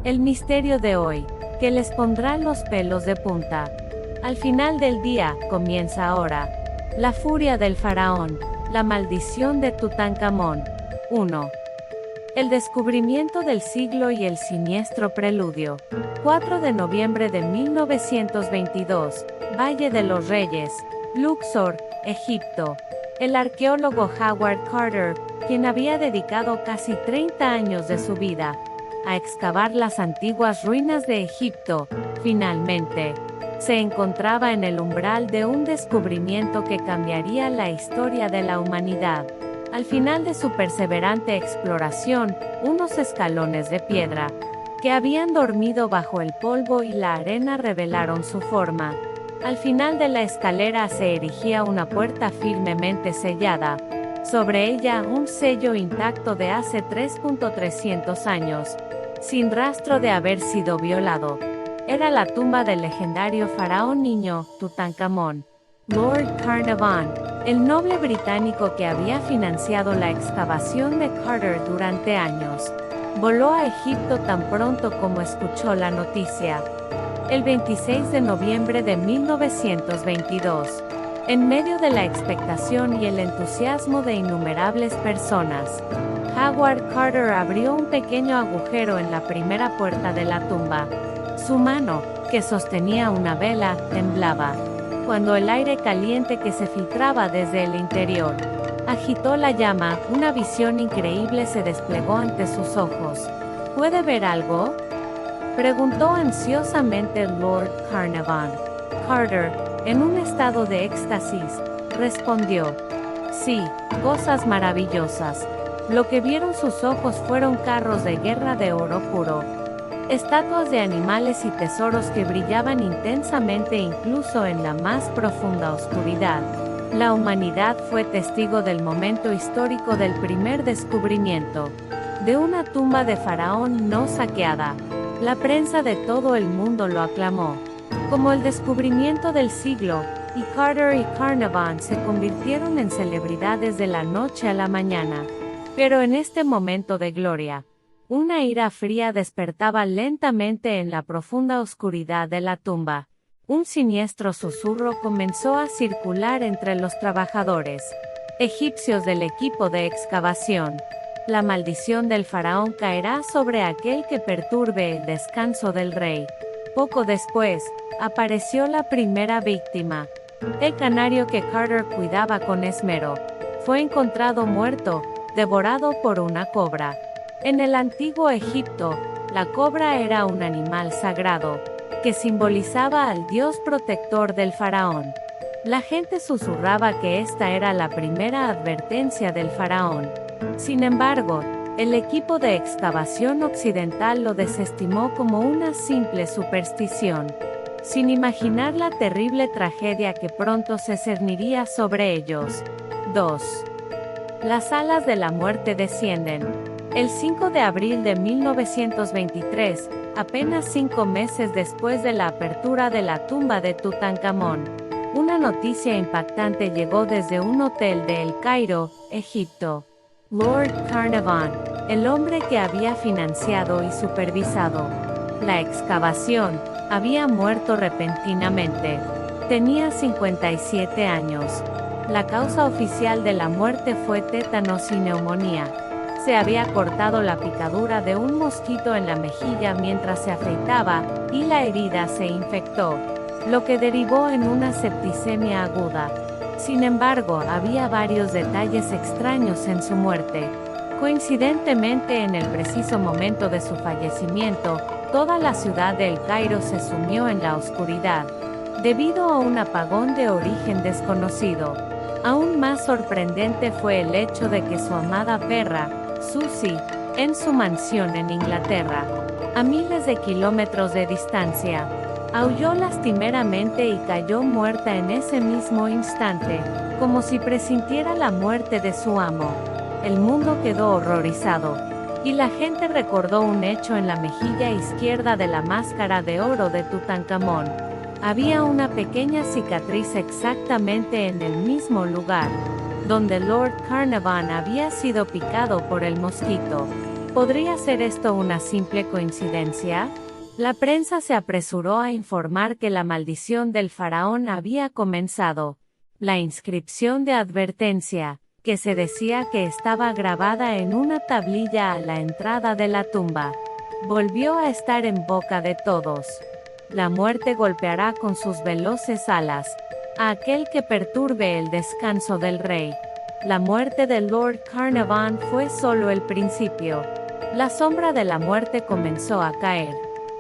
El misterio de hoy, que les pondrá los pelos de punta. Al final del día, comienza ahora. La furia del faraón, la maldición de Tutankamón. 1. El descubrimiento del siglo y el siniestro preludio. 4 de noviembre de 1922, Valle de los Reyes, Luxor, Egipto. El arqueólogo Howard Carter, quien había dedicado casi 30 años de su vida a excavar las antiguas ruinas de Egipto, finalmente se encontraba en el umbral de un descubrimiento que cambiaría la historia de la humanidad. Al final de su perseverante exploración, unos escalones de piedra, que habían dormido bajo el polvo y la arena, revelaron su forma. Al final de la escalera se erigía una puerta firmemente sellada. Sobre ella un sello intacto de hace 3.300 años, sin rastro de haber sido violado. Era la tumba del legendario faraón niño, Tutankamón. Lord Carnarvon, el noble británico que había financiado la excavación de Carter durante años, voló a Egipto tan pronto como escuchó la noticia. El 26 de noviembre de 1922, en medio de la expectación y el entusiasmo de innumerables personas, Howard Carter abrió un pequeño agujero en la primera puerta de la tumba. Su mano, que sostenía una vela, temblaba cuando el aire caliente que se filtraba desde el interior agitó la llama. Una visión increíble se desplegó ante sus ojos. ¿Puede ver algo?, preguntó ansiosamente Lord Carnarvon. Carter, en un estado de éxtasis, respondió: sí, cosas maravillosas. Lo que vieron sus ojos fueron carros de guerra de oro puro, estatuas de animales y tesoros que brillaban intensamente incluso en la más profunda oscuridad. La humanidad fue testigo del momento histórico del primer descubrimiento de una tumba de faraón no saqueada. La prensa de todo el mundo lo aclamó como el descubrimiento del siglo, y Carter y Carnarvon se convirtieron en celebridades de la noche a la mañana. Pero en este momento de gloria, una ira fría despertaba lentamente en la profunda oscuridad de la tumba. Un siniestro susurro comenzó a circular entre los trabajadores egipcios del equipo de excavación. La maldición del faraón caerá sobre aquel que perturbe el descanso del rey. Poco después, apareció la primera víctima. El canario que Carter cuidaba con esmero fue encontrado muerto, devorado por una cobra. En el antiguo Egipto, la cobra era un animal sagrado, que simbolizaba al dios protector del faraón. La gente susurraba que esta era la primera advertencia del faraón. Sin embargo, el equipo de excavación occidental lo desestimó como una simple superstición, sin imaginar la terrible tragedia que pronto se cerniría sobre ellos. 2. Las alas de la muerte descienden. El 5 de abril de 1923, apenas 5 meses después de la apertura de la tumba de Tutankamón, una noticia impactante llegó desde un hotel de El Cairo, Egipto. Lord Carnarvon, el hombre que había financiado y supervisado la excavación, había muerto repentinamente. Tenía 57 años. La causa oficial de la muerte fue tétanos y neumonía. Se había cortado la picadura de un mosquito en la mejilla mientras se afeitaba, y la herida se infectó, lo que derivó en una septicemia aguda. Sin embargo, había varios detalles extraños en su muerte. Coincidentemente, en el preciso momento de su fallecimiento, toda la ciudad de El Cairo se sumió en la oscuridad, debido a un apagón de origen desconocido. Aún más sorprendente fue el hecho de que su amada perra, Susie, en su mansión en Inglaterra, a miles de kilómetros de distancia, aulló lastimeramente y cayó muerta en ese mismo instante, como si presintiera la muerte de su amo. El mundo quedó horrorizado, y la gente recordó un hecho en la mejilla izquierda de la máscara de oro de Tutankamón. Había una pequeña cicatriz exactamente en el mismo lugar donde Lord Carnarvon había sido picado por el mosquito. ¿Podría ser esto una simple coincidencia? La prensa se apresuró a informar que la maldición del faraón había comenzado. La inscripción de advertencia, que se decía que estaba grabada en una tablilla a la entrada de la tumba, volvió a estar en boca de todos. La muerte golpeará con sus veloces alas a aquel que perturbe el descanso del rey. La muerte de Lord Carnarvon fue solo el principio. La sombra de la muerte comenzó a caer,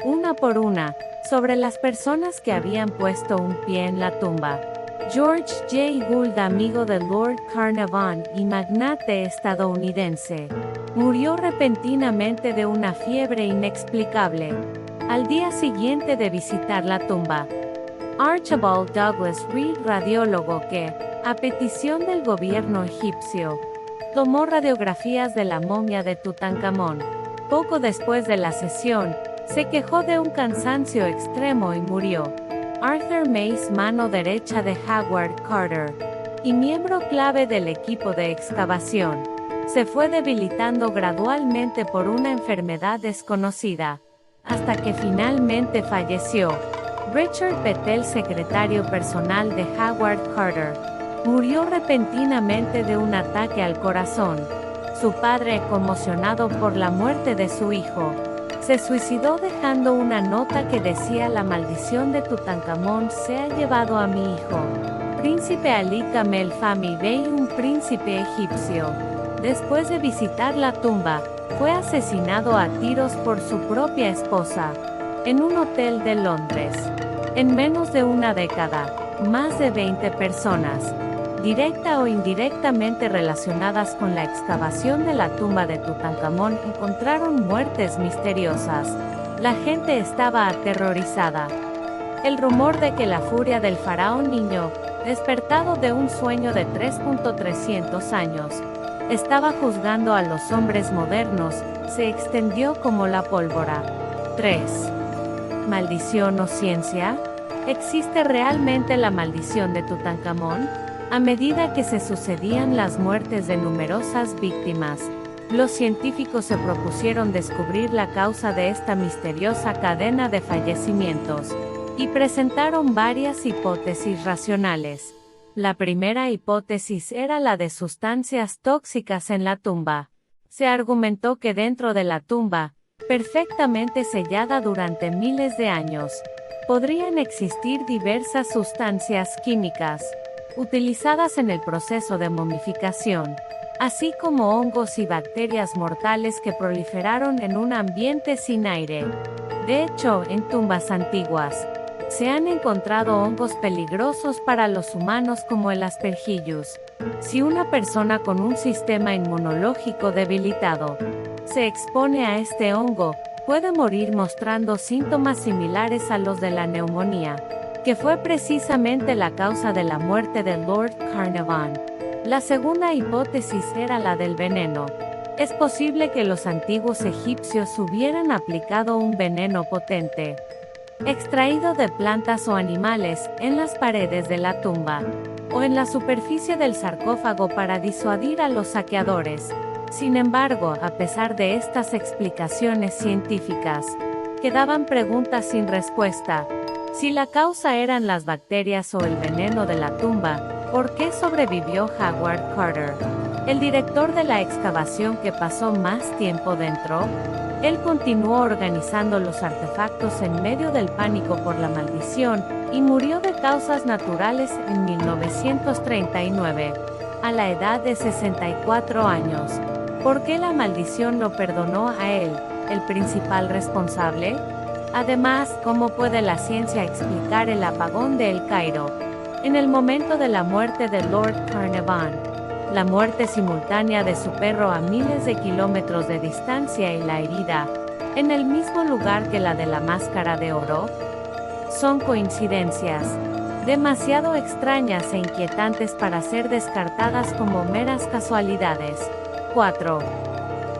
una por una, sobre las personas que habían puesto un pie en la tumba. George J. Gould, amigo de Lord Carnarvon y magnate estadounidense, murió repentinamente de una fiebre inexplicable, al día siguiente de visitar la tumba. Archibald Douglas Reed, radiólogo que, a petición del gobierno egipcio, tomó radiografías de la momia de Tutankamón, poco después de la sesión, se quejó de un cansancio extremo y murió. Arthur Mace, mano derecha de Howard Carter, y miembro clave del equipo de excavación, se fue debilitando gradualmente por una enfermedad desconocida, hasta que finalmente falleció. Richard Petel, secretario personal de Howard Carter, murió repentinamente de un ataque al corazón. Su padre, conmocionado por la muerte de su hijo, se suicidó dejando una nota que decía: la maldición de Tutankamón se ha llevado a mi hijo, príncipe Ali Kamel Fahmy Bey, un príncipe egipcio. Después de visitar la tumba, fue asesinado a tiros por su propia esposa, en un hotel de Londres. En menos de una década, más de 20 personas, directa o indirectamente relacionadas con la excavación de la tumba de Tutankamón, encontraron muertes misteriosas. La gente estaba aterrorizada. El rumor de que la furia del faraón niño, despertado de un sueño de 3.300 años, estaba juzgando a los hombres modernos, se extendió como la pólvora. 3. ¿Maldición o ciencia? ¿Existe realmente la maldición de Tutankamón? A medida que se sucedían las muertes de numerosas víctimas, los científicos se propusieron descubrir la causa de esta misteriosa cadena de fallecimientos, y presentaron varias hipótesis racionales. La primera hipótesis era la de sustancias tóxicas en la tumba. Se argumentó que dentro de la tumba, perfectamente sellada durante miles de años, podrían existir diversas sustancias químicas, utilizadas en el proceso de momificación, así como hongos y bacterias mortales que proliferaron en un ambiente sin aire. De hecho, en tumbas antiguas, se han encontrado hongos peligrosos para los humanos como el Aspergillus. Si una persona con un sistema inmunológico debilitado se expone a este hongo, puede morir mostrando síntomas similares a los de la neumonía, que fue precisamente la causa de la muerte de Lord Carnarvon. La segunda hipótesis era la del veneno. Es posible que los antiguos egipcios hubieran aplicado un veneno potente, extraído de plantas o animales, en las paredes de la tumba, o en la superficie del sarcófago para disuadir a los saqueadores. Sin embargo, a pesar de estas explicaciones científicas, quedaban preguntas sin respuesta. Si la causa eran las bacterias o el veneno de la tumba, ¿por qué sobrevivió Howard Carter, el director de la excavación que pasó más tiempo dentro? Él continuó organizando los artefactos en medio del pánico por la maldición, y murió de causas naturales en 1939, a la edad de 64 años. ¿Por qué la maldición lo perdonó a él, el principal responsable? Además, ¿cómo puede la ciencia explicar el apagón de El Cairo en el momento de la muerte de Lord Carnarvon? La muerte simultánea de su perro a miles de kilómetros de distancia y la herida, en el mismo lugar que la de la máscara de oro, son coincidencias demasiado extrañas e inquietantes para ser descartadas como meras casualidades. 4.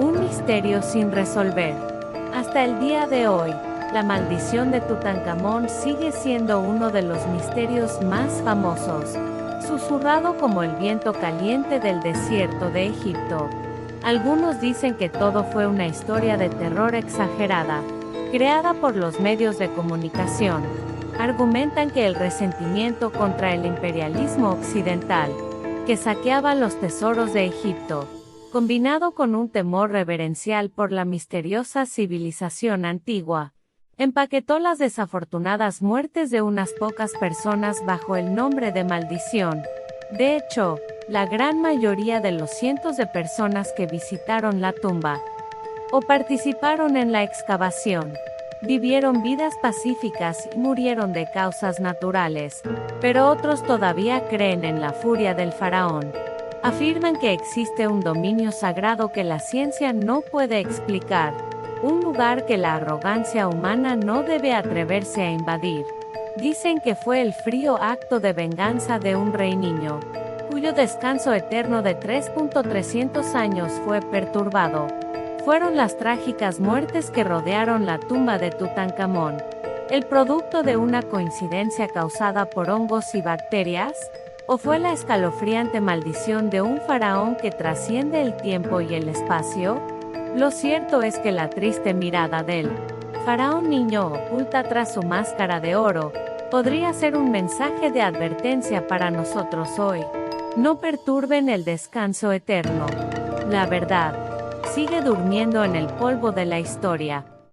Un misterio sin resolver. Hasta el día de hoy, la maldición de Tutankamón sigue siendo uno de los misterios más famosos, susurrado como el viento caliente del desierto de Egipto. Algunos dicen que todo fue una historia de terror exagerada, creada por los medios de comunicación. Argumentan que el resentimiento contra el imperialismo occidental, que saqueaba los tesoros de Egipto, combinado con un temor reverencial por la misteriosa civilización antigua, empaquetó las desafortunadas muertes de unas pocas personas bajo el nombre de maldición. De hecho, la gran mayoría de los cientos de personas que visitaron la tumba o participaron en la excavación vivieron vidas pacíficas y murieron de causas naturales, pero otros todavía creen en la furia del faraón. Afirman que existe un dominio sagrado que la ciencia no puede explicar, un lugar que la arrogancia humana no debe atreverse a invadir. Dicen que fue el frío acto de venganza de un rey niño, cuyo descanso eterno de 3.300 años fue perturbado. Fueron las trágicas muertes que rodearon la tumba de Tutankamón, el producto de una coincidencia causada por hongos y bacterias, ¿o fue la escalofriante maldición de un faraón que trasciende el tiempo y el espacio? Lo cierto es que la triste mirada del faraón niño oculta tras su máscara de oro podría ser un mensaje de advertencia para nosotros hoy. No perturben el descanso eterno. La verdad sigue durmiendo en el polvo de la historia.